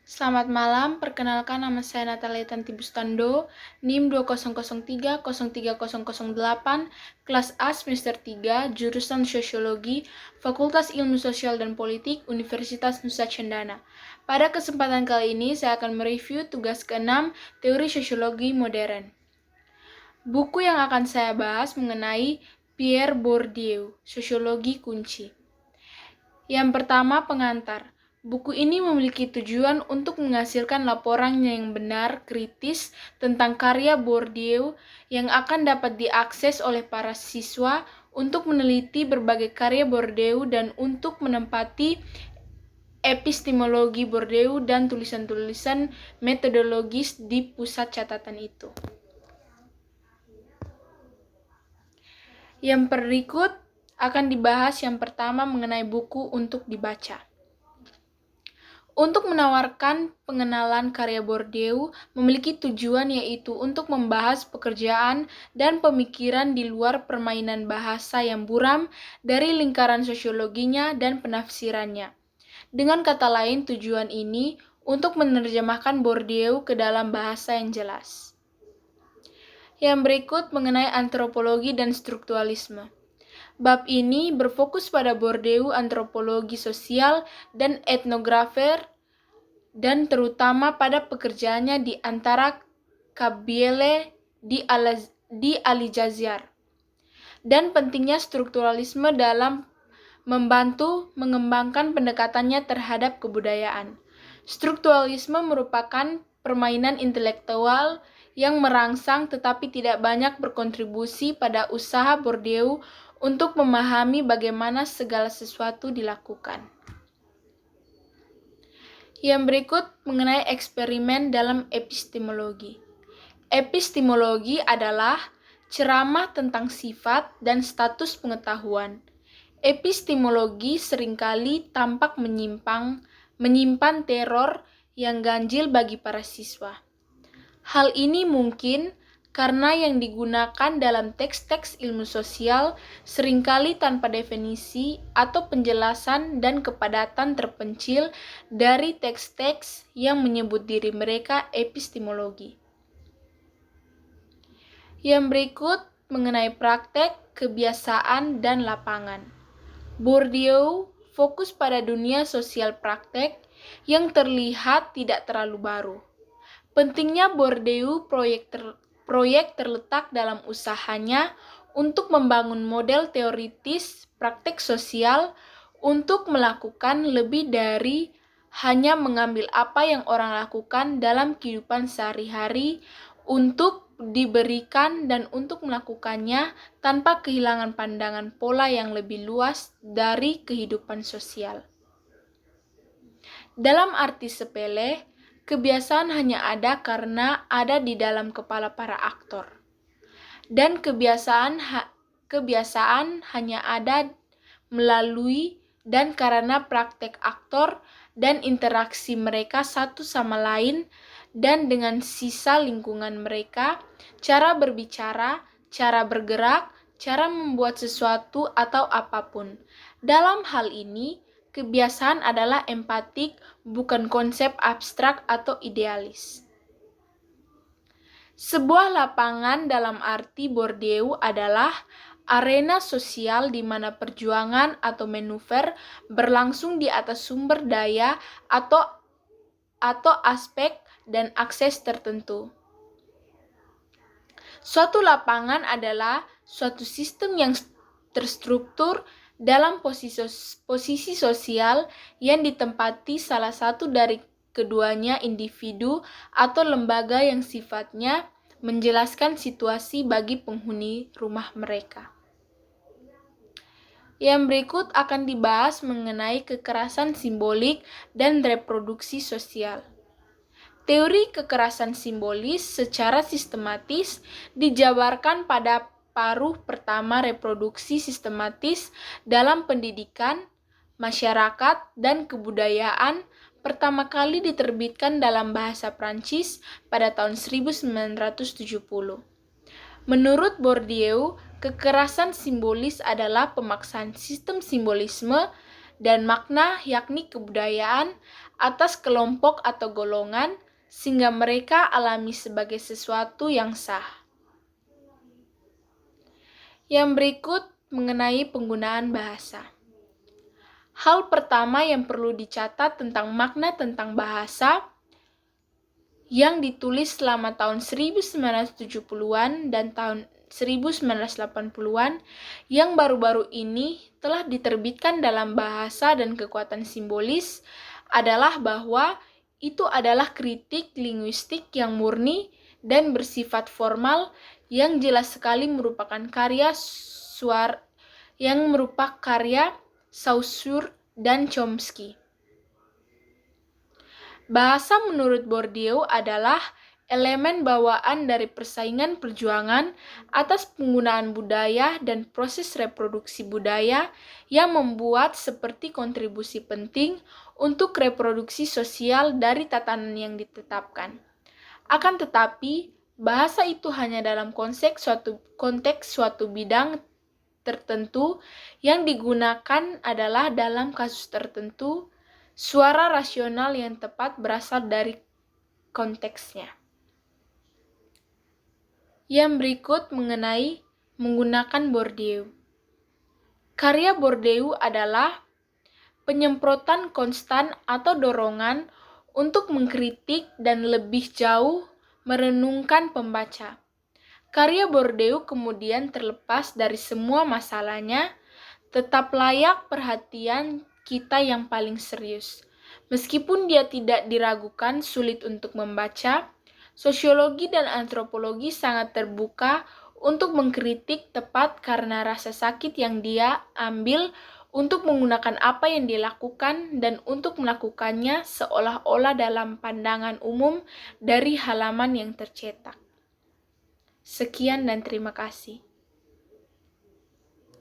Selamat malam, perkenalkan nama saya Natalia Tanti Bustando, NIM 2003030008, kelas A semester 3, jurusan Sosiologi, Fakultas Ilmu Sosial dan Politik, Universitas Nusa Cendana. Pada kesempatan kali ini, saya akan mereview tugas ke-6, Teori Sosiologi Modern. Buku yang akan saya bahas mengenai Pierre Bourdieu, Sosiologi Kunci. Yang pertama, pengantar. Buku ini memiliki tujuan untuk menghasilkan laporan yang benar, kritis, tentang karya Bourdieu yang akan dapat diakses oleh para siswa untuk meneliti berbagai karya Bourdieu dan untuk menempati epistemologi Bourdieu dan tulisan-tulisan metodologis di pusat catatan itu. Yang berikut akan dibahas yang pertama mengenai buku untuk dibaca. Untuk menawarkan pengenalan karya Bourdieu memiliki tujuan yaitu untuk membahas pekerjaan dan pemikiran di luar permainan bahasa yang buram dari lingkaran sosiologinya dan penafsirannya. Dengan kata lain, tujuan ini untuk menerjemahkan Bourdieu ke dalam bahasa yang jelas. Yang berikut mengenai antropologi dan strukturalisme. Bab ini berfokus pada Bourdieu, antropologi sosial, dan etnografer, dan terutama pada pekerjaannya di antara Kabylie di Aljazair, dan pentingnya strukturalisme dalam membantu mengembangkan pendekatannya terhadap kebudayaan. Strukturalisme merupakan permainan intelektual yang merangsang tetapi tidak banyak berkontribusi pada usaha Bourdieu untuk memahami bagaimana segala sesuatu dilakukan. Yang berikut mengenai eksperimen dalam epistemologi. Epistemologi adalah ceramah tentang sifat dan status pengetahuan. Epistemologi seringkali tampak menyimpan teror yang ganjil bagi para siswa. Hal ini mungkin karena yang digunakan dalam teks-teks ilmu sosial seringkali tanpa definisi atau penjelasan dan kepadatan terpencil dari teks-teks yang menyebut diri mereka epistemologi. Yang berikut mengenai praktek, kebiasaan, dan lapangan. Bourdieu fokus pada dunia sosial praktek yang terlihat tidak terlalu baru. Pentingnya Bourdieu proyek terletak dalam usahanya untuk membangun model teoritis praktek sosial untuk melakukan lebih dari hanya mengambil apa yang orang lakukan dalam kehidupan sehari-hari untuk diberikan dan untuk melakukannya tanpa kehilangan pandangan pola yang lebih luas dari kehidupan sosial. Dalam arti sepele, kebiasaan hanya ada karena ada di dalam kepala para aktor. Dan kebiasaan hanya ada melalui dan karena praktek aktor dan interaksi mereka satu sama lain dan dengan sisa lingkungan mereka, cara berbicara, cara bergerak, cara membuat sesuatu atau apapun. Dalam hal ini, kebiasaan adalah empatik, bukan konsep abstrak atau idealis. Sebuah lapangan dalam arti Bourdieu adalah arena sosial di mana perjuangan atau manuver berlangsung di atas sumber daya atau aspek dan akses tertentu. Suatu lapangan adalah suatu sistem yang terstruktur dalam posisi sosial yang ditempati salah satu dari keduanya individu atau lembaga yang sifatnya menjelaskan situasi bagi penghuni rumah mereka. Yang berikut akan dibahas mengenai kekerasan simbolik dan reproduksi sosial. Teori kekerasan simbolis secara sistematis dijabarkan pada paruh pertama reproduksi sistematis dalam pendidikan, masyarakat, dan kebudayaan pertama kali diterbitkan dalam bahasa Prancis pada tahun 1970. Menurut Bourdieu, kekerasan simbolis adalah pemaksaan sistem simbolisme dan makna yakni kebudayaan atas kelompok atau golongan, sehingga mereka alami sebagai sesuatu yang sah. Yang berikut mengenai penggunaan bahasa. Hal pertama yang perlu dicatat tentang makna tentang bahasa yang ditulis selama tahun 1970-an dan tahun 1980-an yang baru-baru ini telah diterbitkan dalam Bahasa dan Kekuatan Simbolis adalah bahwa itu adalah kritik linguistik yang murni dan bersifat formal yang jelas sekali merupakan karya Saussure dan Chomsky. Bahasa menurut Bourdieu adalah elemen bawaan dari persaingan perjuangan atas penggunaan budaya dan proses reproduksi budaya yang membuat seperti kontribusi penting untuk reproduksi sosial dari tatanan yang ditetapkan. Akan tetapi, bahasa itu hanya dalam konteks suatu bidang tertentu yang digunakan adalah dalam kasus tertentu, suara rasional yang tepat berasal dari konteksnya. Yang berikut mengenai menggunakan Bourdieu. Karya Bourdieu adalah penyemprotan konstan atau dorongan untuk mengkritik dan lebih jauh merenungkan pembaca. Karya Bourdieu kemudian terlepas dari semua masalahnya, tetap layak perhatian kita yang paling serius. Meskipun dia tidak diragukan sulit untuk membaca, sosiologi dan antropologi sangat terbuka untuk mengkritik tepat karena rasa sakit yang dia ambil untuk menggunakan apa yang dilakukan dan untuk melakukannya seolah-olah dalam pandangan umum dari halaman yang tercetak. Sekian dan terima kasih.